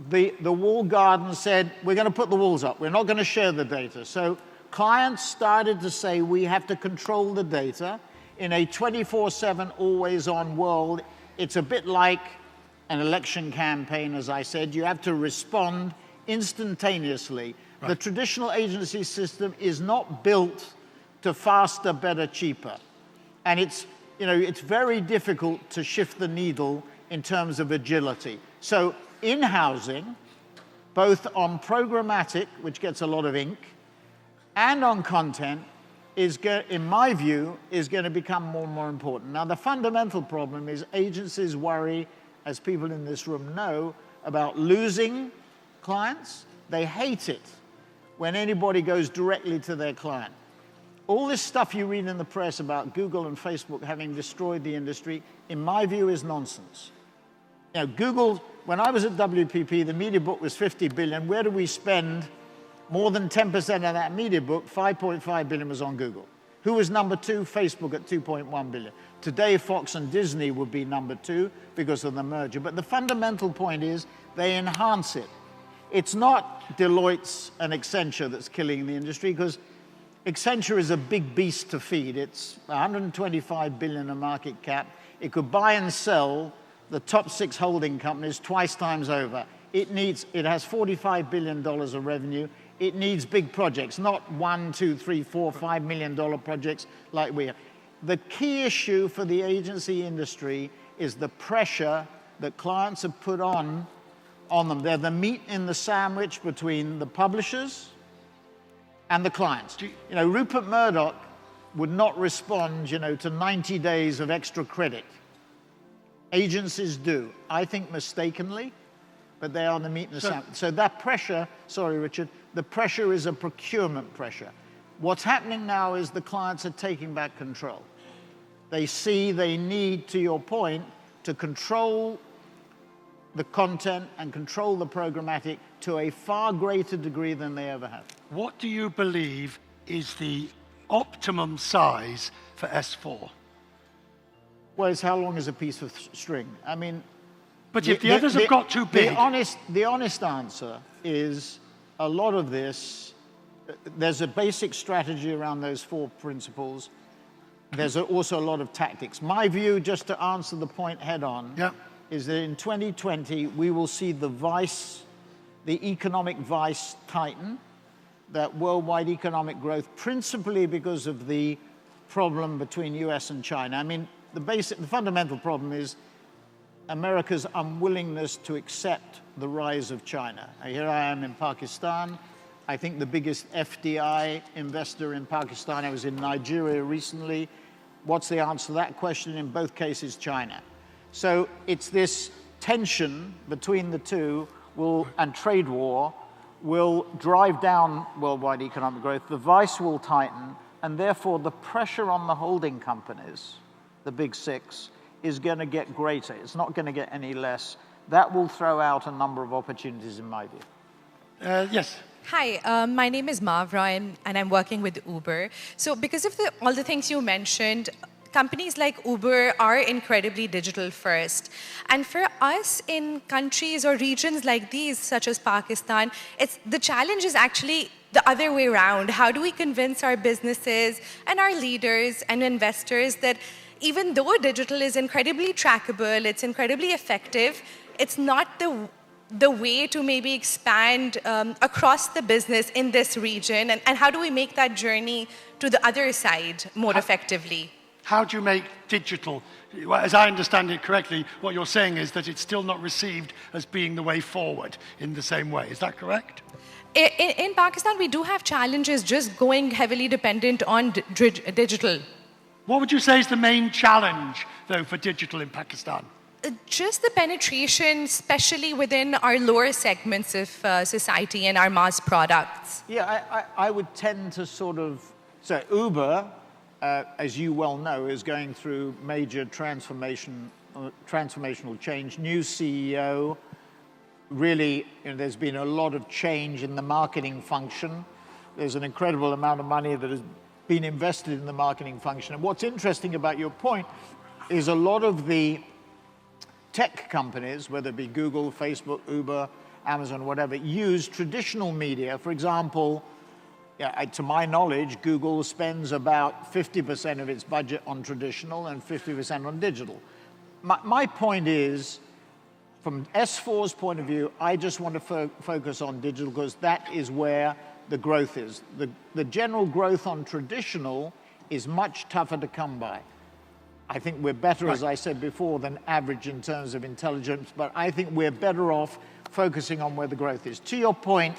the walled gardens said, we're going to put the walls up. We're not going to share the data. So clients started to say, we have to control the data. In a 24/7, always-on world, it's a bit like an election campaign, as I said. You have to respond instantaneously. Right. The traditional agency system is not built to faster, better, cheaper. And it's very difficult to shift the needle in terms of agility. So in-housing, both on programmatic, which gets a lot of ink, and on content, in my view, is going to become more and more important. Now, the fundamental problem is agencies worry, as people in this room know, about losing clients. They hate it when anybody goes directly to their client. All this stuff you read in the press about Google and Facebook having destroyed the industry, in my view, is nonsense. Google, when I was at WPP, the media book was 50 billion. Where do we spend more than 10% of that media book? 5.5 billion was on Google. Who was number two? Facebook at 2.1 billion. Today, Fox and Disney would be number two because of the merger. But the fundamental point is they enhance it. It's not Deloitte's and Accenture that's killing the industry, because Accenture is a big beast to feed. It's 125 billion in market cap. It could buy and sell the top 6 holding companies twice times over. It has $45 billion of revenue. It needs big projects, not $1, $2, $3, $4, $5 million projects like we are. The key issue for the agency industry is the pressure that clients have put on them. They're the meat in the sandwich between the publishers and the clients. Rupert Murdoch would not respond, to 90 days of extra credit. Agencies do. I think mistakenly, but they are the meat in the sandwich. So that pressure, sorry, Richard, the pressure is a procurement pressure. What's happening now is the clients are taking back control. They see they need, to your point, to control the content and control the programmatic to a far greater degree than they ever have. What do you believe is the optimum size for S4? Well, it's how long is a piece of string. I mean... But if the others have got too big... The honest answer is a lot of this, there's a basic strategy around those 4 principles. There's also a lot of tactics. My view, just to answer the point head on, is that in 2020, we will see the economic vice tighten, that worldwide economic growth, principally because of the problem between US and China. I mean, the fundamental problem is America's unwillingness to accept the rise of China. Here I am in Pakistan. I think the biggest FDI investor in Pakistan. I was in Nigeria recently. What's the answer to that question? In both cases, China. So it's this tension between the two and trade war will drive down worldwide economic growth. The vice will tighten, and therefore the pressure on the holding companies, the big 6, is going to get greater. It's not going to get any less. That will throw out a number of opportunities, in my view. Yes. Hi, my name is Mavra, and I'm working with Uber. So because of all the things you mentioned, companies like Uber are incredibly digital first. And for us in countries or regions like these, such as Pakistan, the challenge is actually the other way around. How do we convince our businesses and our leaders and investors that even though digital is incredibly trackable, it's incredibly effective, it's not the way to maybe expand across the business in this region, and how do we make that journey to the other side more effectively? How do you make digital, well, as I understand it correctly, what you're saying is that it's still not received as being the way forward in the same way. Is that correct? In Pakistan, we do have challenges just going heavily dependent on digital. What would you say is the main challenge, though, for digital in Pakistan? Just the penetration, especially within our lower segments of society and our mass products. Yeah, I would tend to sort of... So Uber, as you well know, is going through major transformational change. New CEO, really, there's been a lot of change in the marketing function. There's an incredible amount of money that has been invested in the marketing function. And what's interesting about your point is a lot of the tech companies, whether it be Google, Facebook, Uber, Amazon, whatever, use traditional media. For example, to my knowledge, Google spends about 50% of its budget on traditional and 50% on digital. My point is, from S4's point of view, I just want to focus on digital because that is where the growth is. The general growth on traditional is much tougher to come by. I think we're better, as I said before, than average in terms of intelligence, but I think we're better off focusing on where the growth is. To your point,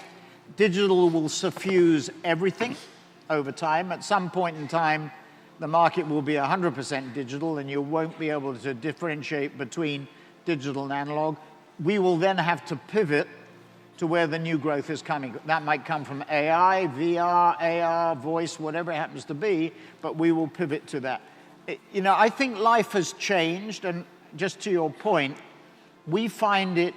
digital will suffuse everything over time. At some point in time, the market will be 100% digital and you won't be able to differentiate between digital and analog. We will then have to pivot to where the new growth is coming. That might come from AI, VR, AR, voice, whatever it happens to be, but we will pivot to that. I think life has changed, and just to your point, we find it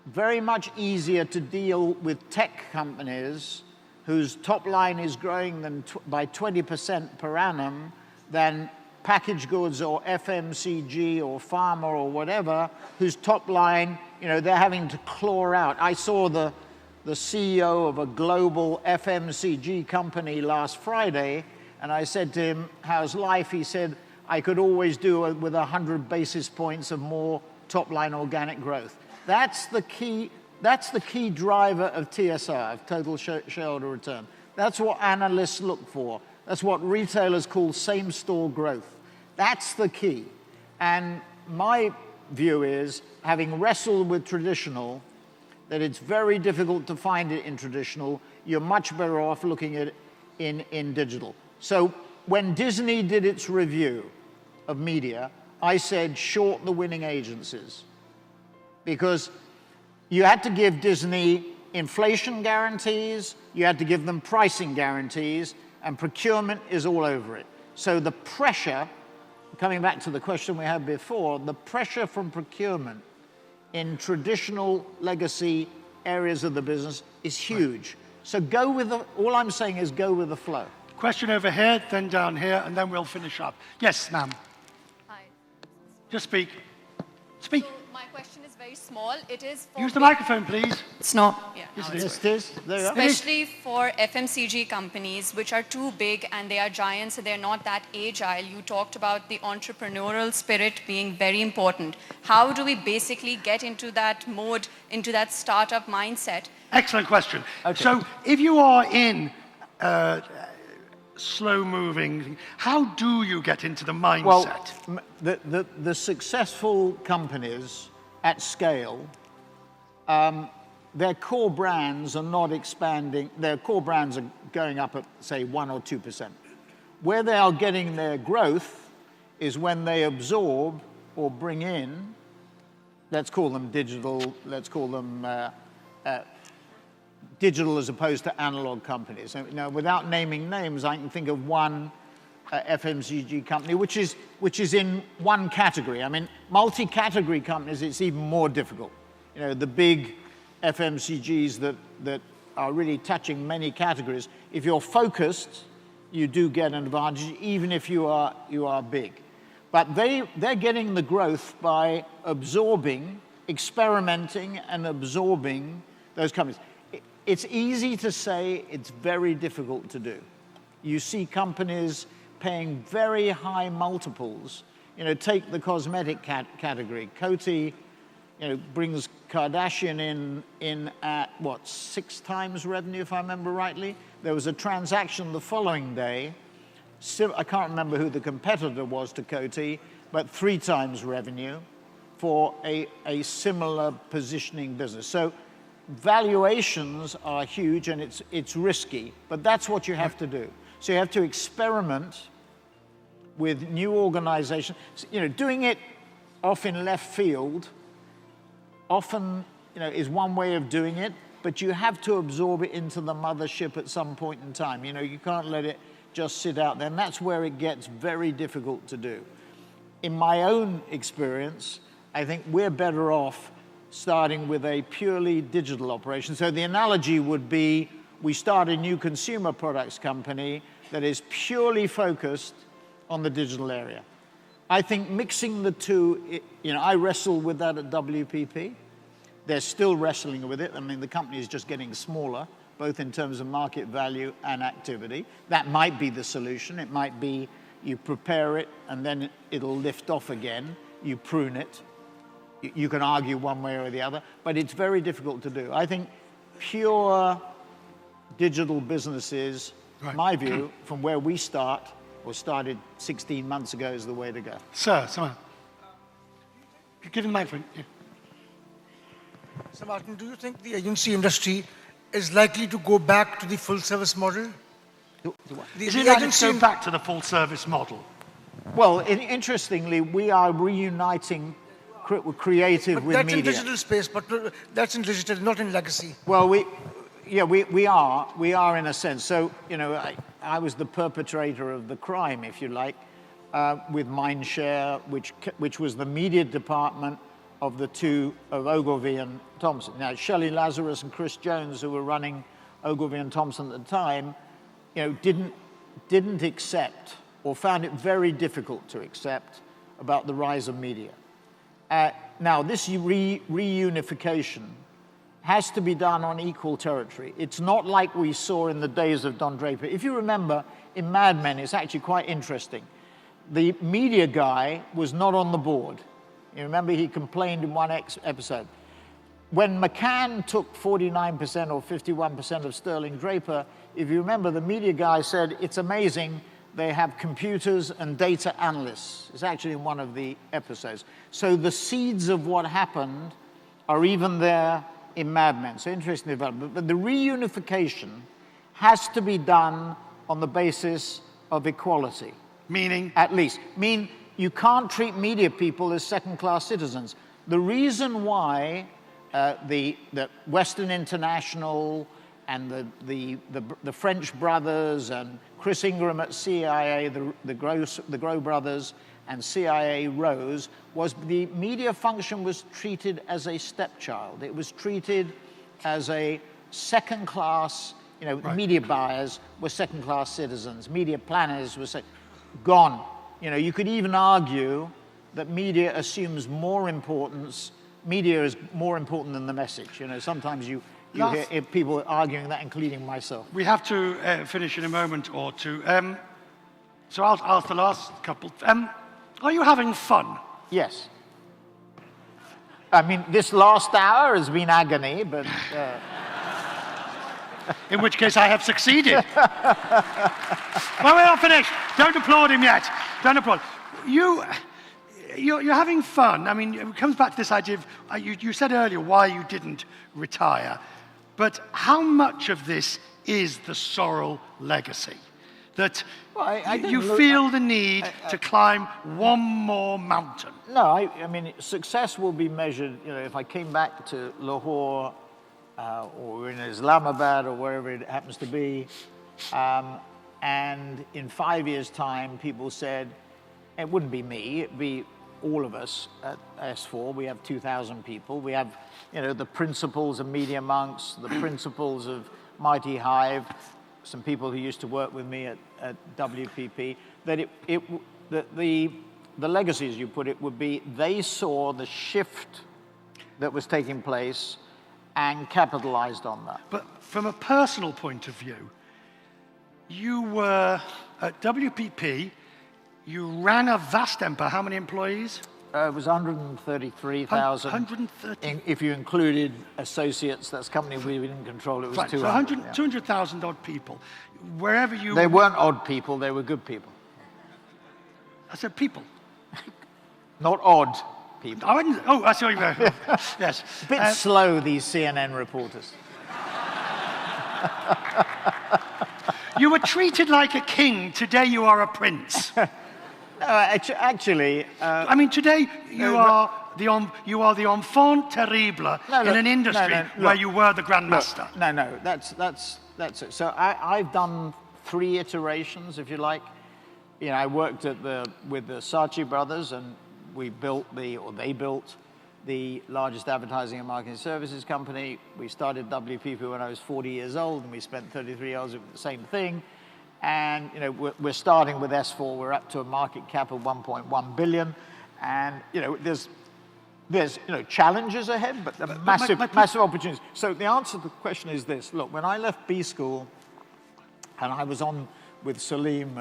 very much easier to deal with tech companies whose top line is growing by 20% per annum than packaged goods or FMCG or pharma or whatever, whose top line, they're having to claw out. I saw the CEO of a global FMCG company last Friday, and I said to him, how's life? He said, I could always do it with 100 basis points of more top-line organic growth. That's the key driver of TSR, of total shareholder return. That's what analysts look for. That's what retailers call same-store growth. That's the key. And my view is, having wrestled with traditional, that it's very difficult to find it in traditional. You're much better off looking at it in digital. So when Disney did its review of media, I said short the winning agencies, because you had to give Disney inflation guarantees, you had to give them pricing guarantees, and procurement is all over it. So the pressure, coming back to the question we had before, the pressure from procurement in traditional legacy areas of the business is huge. So all I'm saying is go with the flow. Question over here, then down here, and then we'll finish up. Yes, ma'am. Hi. Just speak. Speak. So my question is very small. It is for... Use the microphone, please. It's not. Yeah. Yes, now it it's is. There you are. Especially for FMCG companies, which are too big and they are giants and they're not that agile. You talked about the entrepreneurial spirit being very important. How do we basically get into that mode, into that startup mindset? Excellent question. Okay. So if you are in slow-moving, how do you get into the mindset? Well, the successful companies at scale, their core brands are not expanding. Their core brands are going up at, say, 1 or 2%. Where they are getting their growth is when they absorb or bring in, let's call them digital, let's call them digital as opposed to analog companies. So, without naming names, I can think of one FMCG company which is in one category. I mean, multi-category companies, it's even more difficult. The big FMCGs that are really touching many categories. If you're focused, you do get an advantage, even if you are big. But they're getting the growth by absorbing, experimenting and absorbing those companies. It's easy to say, it's very difficult to do. You see companies paying very high multiples. You know, take the cosmetic category. Coty, you know, brings Kardashian in at, what, 6 times revenue, if I remember rightly? There was a transaction the following day. I can't remember who the competitor was to Coty, but 3 times revenue for a similar positioning business. So valuations are huge and it's risky, but that's what you have to do. So you have to experiment with new organizations. You know, doing it off in left field often, you know, is one way of doing it, but you have to absorb it into the mothership at some point in time. You know, you can't let it just sit out there, and that's where it gets very difficult to do. In my own experience, I think we're better off starting with a purely digital operation. So the analogy would be, we start a new consumer products company that is purely focused on the digital area. I think mixing the two, you know, I wrestle with that at WPP. They're still wrestling with it. I mean, the company is just getting smaller, both in terms of market value and activity. That might be the solution. It might be you prepare it and then it'll lift off again. You prune it. You can argue one way or the other, but it's very difficult to do. I think pure digital businesses, my view, from where we start, or started 16 months ago, is the way to go. Sir, someone. Give him the microphone. Yeah. Sir Martin, do you think the agency industry is likely to go back to the full service model? Is it likely to go back to the full service model? Well, interestingly, we are reuniting creative with that's media. That's in digital space, but that's in digital, not in legacy. Well, we are in a sense. So, you know, I was the perpetrator of the crime, if you like, with Mindshare, which was the media department of the two, of Ogilvy and Thompson. Now, Shelley Lazarus and Chris Jones, who were running Ogilvy and Thompson at the time, you know, didn't accept, or found it very difficult to accept, about the rise of media. Now, this reunification has to be done on equal territory. It's not like we saw in the days of Don Draper. If you remember, in Mad Men, it's actually quite interesting. The media guy was not on the board. You remember he complained in one episode. When McCann took 49% or 51% of Sterling Draper, if you remember, the media guy said, it's amazing, they have computers and data analysts. It's actually in one of the episodes. So the seeds of what happened are even there in Mad Men. So interesting development. But the reunification has to be done on the basis of equality. Meaning? At least. You can't treat media people as second-class citizens. The reason why the Western International and the French brothers and Chris Ingram at CIA, the Grow brothers and CIA rose, was the media function was treated as a stepchild. It was treated as a second-class, you know, media buyers were second-class citizens, media planners were gone. You know, you could even argue that media assumes more importance. Media is more important than the message. You know, sometimes you hear people arguing that, including myself. We have to finish in a moment or two. So I'll ask the last couple. Are you having fun? Yes. I mean, this last hour has been agony, but... In which case I have succeeded. Well, we're not finished. Don't applaud him yet. Don't applaud. You're having fun. I mean, it comes back to this idea of, you said earlier why you didn't retire. But how much of this is the Sorrell legacy? That you feel the need to climb one more mountain? No, I mean, success will be measured, you know, if I came back to Lahore or in Islamabad or wherever it happens to be, and in 5 years' time, people said, it wouldn't be me, it'd be all of us at S4. We have 2,000 people. We have, you know, the principles of Media Monks, the principles of Mighty Hive, some people who used to work with me at WPP, that the legacy, as you put it, would be they saw the shift that was taking place and capitalized on that. But from a personal point of view, you were at WPP, you ran a vast empire. How many employees? It was 133,000. 130. If you included associates, that's company we didn't control, it was Right, 200. so 200,000 odd people. Wherever you... They weren't odd people, they were good people. I said people. Not odd people. I saw you there. Yes. A bit slow, these CNN reporters. You were treated like a king. Today you are a prince. No, actually... I mean, today you are the enfant terrible in an industry where you were the grandmaster. No, that's it. So I've done 3 iterations, if you like. You know, I worked with the Saatchi brothers, and they built the largest advertising and marketing services company. We started WPP when I was 40 years old, and we spent 33 years with the same thing. And you know, we're starting with S4. We're up to a market cap of 1.1 billion, and you know, there's challenges ahead, but massive opportunities. So the answer to the question is this: look, when I left B school, and I was on with Salim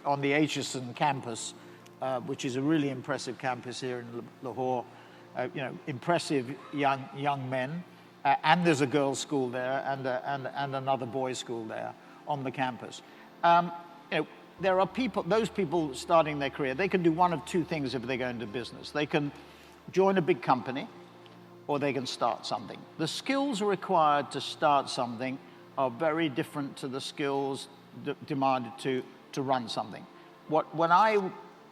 on the Aitchison campus, which is a really impressive campus here in Lahore. You know, impressive young men, and there's a girls' school there and another boys' school there on the campus. You know, there are those people starting their career, they can do one of 2 things if they go into business. They can join a big company, or they can start something. The skills required to start something are very different to the skills demanded to run something. When I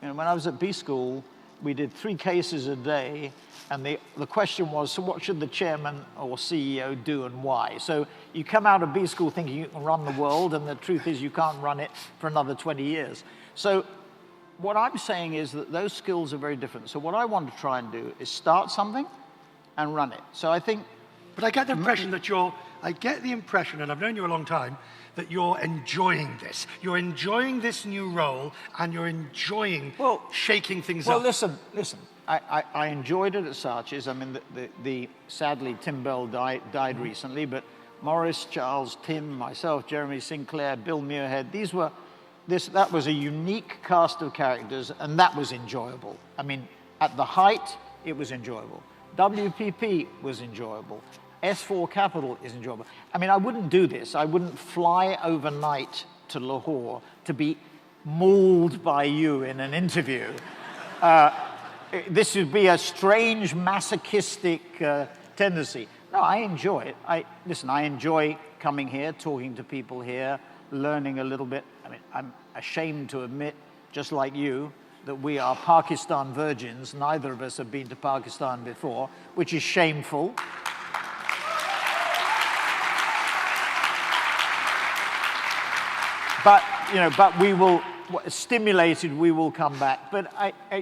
was at B school, we did 3 cases a day, and the question was, so what should the chairman or CEO do and why? So you come out of B school thinking you can run the world, and the truth is you can't run it for another 20 years. So what I'm saying is that those skills are very different. So what I want to try and do is start something and run it. So I think... But I get the impression that and I've known you a long time, that you're enjoying this. You're enjoying this new role, and you're enjoying shaking things up. Well, listen. I enjoyed it at Saatchi's. I mean, sadly, Tim Bell died recently, but Morris, Charles, Tim, myself, Jeremy Sinclair, Bill Muirhead, that was a unique cast of characters, and that was enjoyable. I mean, at the height, it was enjoyable. WPP was enjoyable. S4 Capital is enjoyable. I mean, I wouldn't do this. I wouldn't fly overnight to Lahore to be mauled by you in an interview. This would be a strange masochistic tendency. No, I enjoy it. I enjoy coming here, talking to people here, learning a little bit. I mean, I'm ashamed to admit, just like you, that we are Pakistan virgins. Neither of us have been to Pakistan before, which is shameful. But we will, stimulated, we will come back. But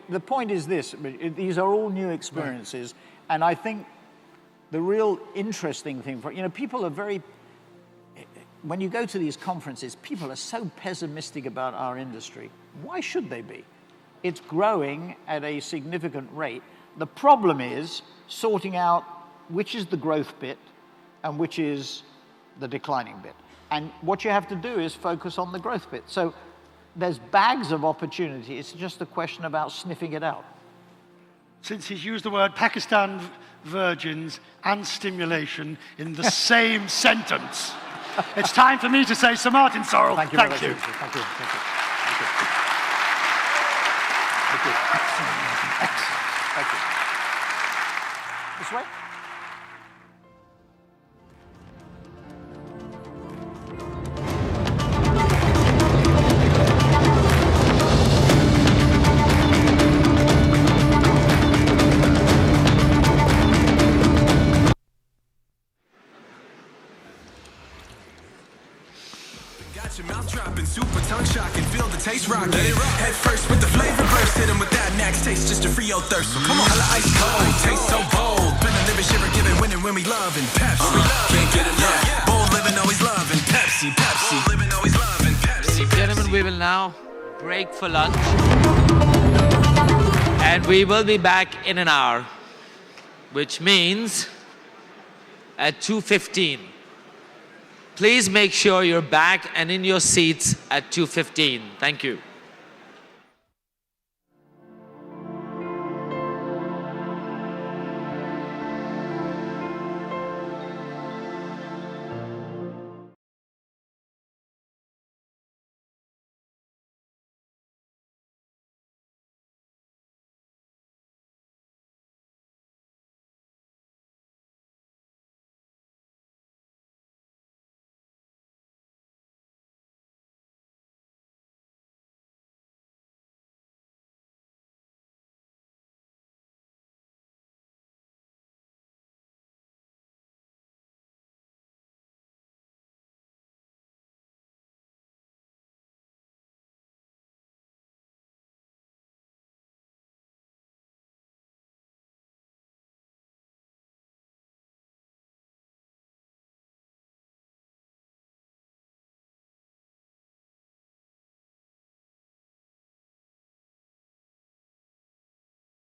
the point is this: these are all new experiences, and I think the real interesting thing people are very. When you go to these conferences, people are so pessimistic about our industry. Why should they be? It's growing at a significant rate. The problem is sorting out which is the growth bit and which is the declining bit. And what you have to do is focus on the growth bit. So there's bags of opportunity. It's just a question about sniffing it out. Since he's used the word Pakistan virgins and stimulation in the same sentence, it's time for me to say, Sir Martin Sorrell, thank you. Thank you. This way. Your mouth dropping, super tongue shocking, feel the taste rocking. Let it rock. Head first with the flavor burst, hit 'em with that max taste just to free your thirst. So come on, hella ice cold, taste so bold. Been a living, shiver, giving, winning when we love and pep. Can't get enough. Bold living, always loving. Pepsi, Pepsi. Living always loving Pepsi. Ladies and gentlemen, we will now break for lunch. And we will be back in an hour, which means at 2:15. Please make sure you're back and in your seats at 2:15. Thank you.